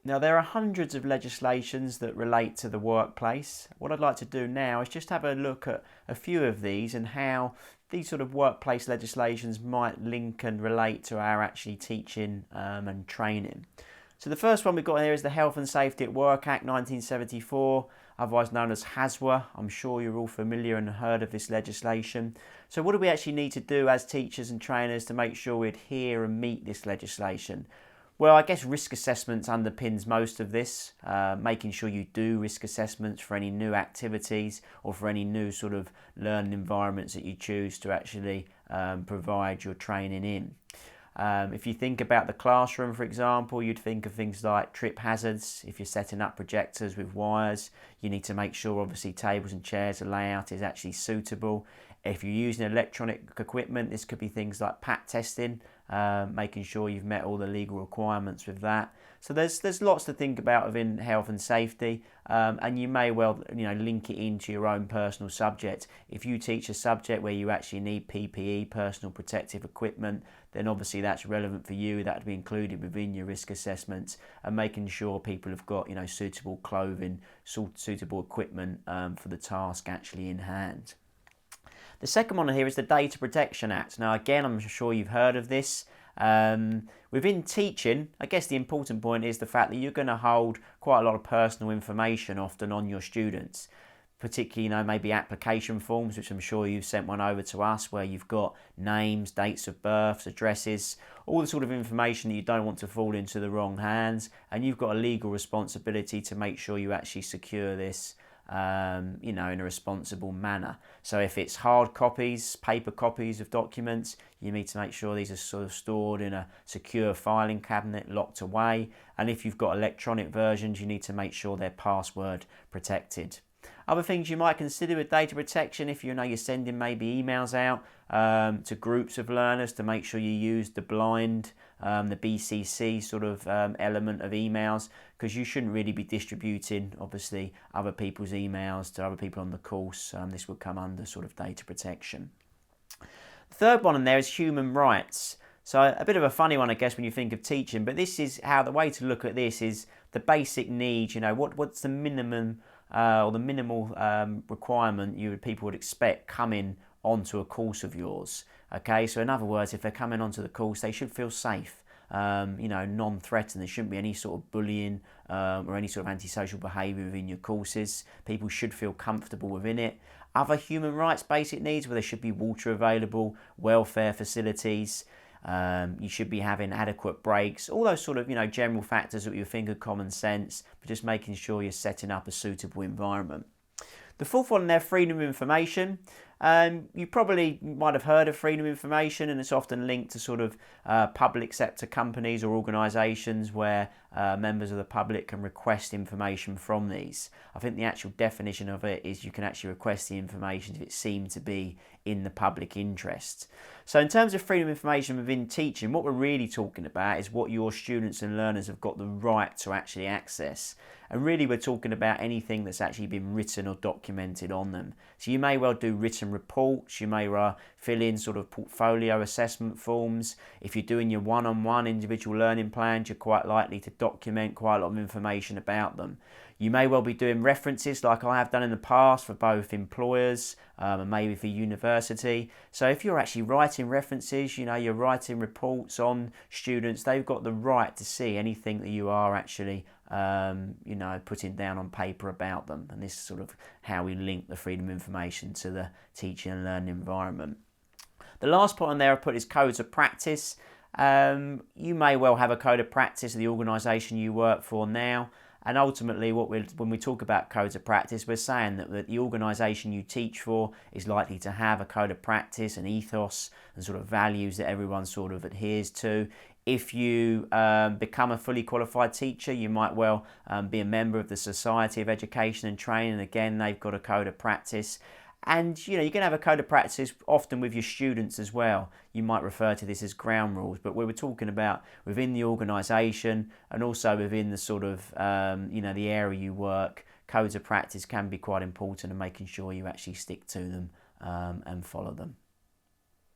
Now, there are hundreds of legislations that relate to the workplace. What I'd like to do now is just have a look at a few of these and how these sort of workplace legislations might link and relate to our actually teaching and training. So the first one we've got here is the Health and Safety at Work Act 1974, otherwise known as HSWA. I'm sure you're all familiar and heard of this legislation. So what do we actually need to do as teachers and trainers to make sure we adhere and meet this legislation? Well, I guess risk assessments underpins most of this, making sure you do risk assessments for any new activities or for any new sort of learning environments that you choose to actually provide your training in. If you think about the classroom, for example, you'd think of things like trip hazards. If you're setting up projectors with wires, you need to make sure obviously tables and chairs, the layout is actually suitable. If you're using electronic equipment, this could be things like PAT testing, making sure you've met all the legal requirements with that. So there's lots to think about within health and safety, and you may well link it into your own personal subject. If you teach a subject where you actually need PPE, personal protective equipment, then obviously that's relevant for you. That would be included within your risk assessments, and making sure people have got suitable clothing, suitable equipment for the task actually in hand. The second one here is the Data Protection Act. Now, again, I'm sure you've heard of this. Within teaching, I guess the important point is the fact that you're going to hold quite a lot of personal information often on your students, particularly, maybe application forms, which I'm sure you've sent one over to us, where you've got names, dates of births, addresses, all the sort of information that you don't want to fall into the wrong hands, and you've got a legal responsibility to make sure you actually secure this in a responsible manner. So if it's hard copies, paper copies of documents, you need to make sure these are sort of stored in a secure filing cabinet, locked away. And if you've got electronic versions, you need to make sure they're password protected. Other things you might consider with data protection, if you're sending maybe emails out to groups of learners, to make sure you use the blind, the BCC sort of element of emails, because you shouldn't really be distributing obviously other people's emails to other people on the course. This would come under sort of data protection. The third one in there is human rights. So a bit of a funny one, I guess, when you think of teaching, but this is how the way to look at this is the basic needs. What's the minimum or the minimal requirement people would expect coming onto a course of yours. Okay, so in other words, if they're coming onto the course, they should feel safe, non-threatened. There shouldn't be any sort of bullying or any sort of antisocial behaviour within your courses. People should feel comfortable within it. Other human rights basic needs, where there should be water available, welfare facilities, you should be having adequate breaks, all those sort of general factors that you think are common sense, but just making sure you're setting up a suitable environment. The fourth one there, freedom of information. You probably might have heard of freedom of information, and it's often linked to sort of public sector companies or organisations where members of the public can request information from these. I think the actual definition of it is you can actually request the information if it seems to be in the public interest. So in terms of freedom of information within teaching, what we're really talking about is what your students and learners have got the right to actually access. And really we're talking about anything that's actually been written or documented on them. So you may well do written reports, you may well fill in sort of portfolio assessment forms. If you're doing your one-on-one individual learning plans, you're quite likely to document quite a lot of information about them. You may well be doing references like I have done in the past for both employers and maybe for university. So if you're actually writing references, you're writing reports on students, they've got the right to see anything that you are actually putting down on paper about them. And this is sort of how we link the freedom of information to the teaching and learning environment. The last point on there I put is codes of practice. You may well have a code of practice of the organisation you work for now. And ultimately, when we talk about codes of practice, we're saying that the organisation you teach for is likely to have a code of practice, an ethos, and sort of values that everyone sort of adheres to. If you become a fully qualified teacher, you might well be a member of the Society of Education and Training. Again, they've got a code of practice. And you're going to have a code of practice often with your students as well. You might refer to this as ground rules, but we were talking about within the organisation and also within the sort of the area you work. Codes of practice can be quite important in making sure you actually stick to them and follow them.